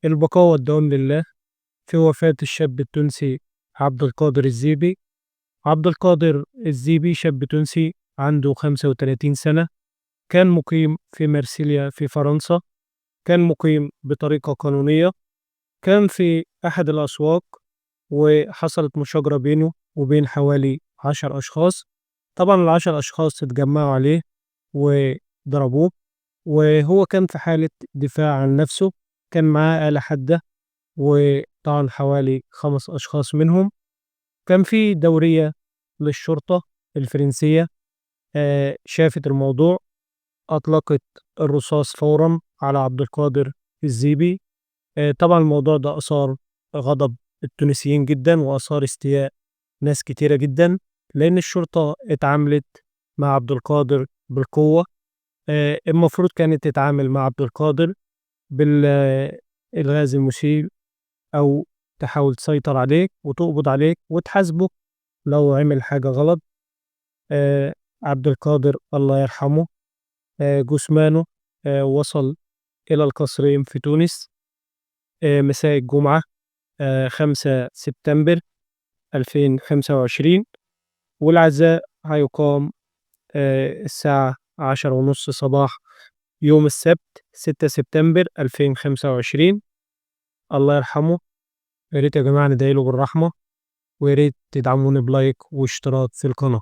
البقاء والدوام لله. في وفاة الشاب التونسي عبد القادر الزيبي. عبد القادر الزيبي شاب تونسي عنده 35 سنة. كان مقيم في مرسيليا في فرنسا. كان مقيم بطريقة قانونية. كان في أحد الأسواق وحصلت مشاجرة بينه وبين حوالي 10 أشخاص. طبعا ال10 أشخاص اتجمعوا عليه وضربوه، وهو كان في حالة دفاع عن نفسه. كان معاه آلة حادة وطعن حوالي 5 أشخاص منهم. كان في دورية للشرطة الفرنسية شافت الموضوع، أطلقت الرصاص فورا على عبد القادر الزيبي. طبعا الموضوع ده أثار غضب التونسيين جدا، وأثار استياء ناس كتيرة جدا، لأن الشرطة اتعاملت مع عبد القادر بالقوة. المفروض كانت تتعامل مع عبد القادر بالغاز المسيل، أو تحاول تسيطر عليك وتقبض عليك وتحاسبه لو عمل حاجة غلط. آه، عبد القادر الله يرحمه جثمانه وصل إلى القصرين في تونس مساء الجمعة 5 سبتمبر 2025. والعزاء هيقام الساعة 10:30 صباح يوم السبت 6 سبتمبر 2025. الله يرحمه. يا ريت يا جماعة ندعيله بالرحمة، ويا ريت تدعموني بلايك واشتراك في القناة.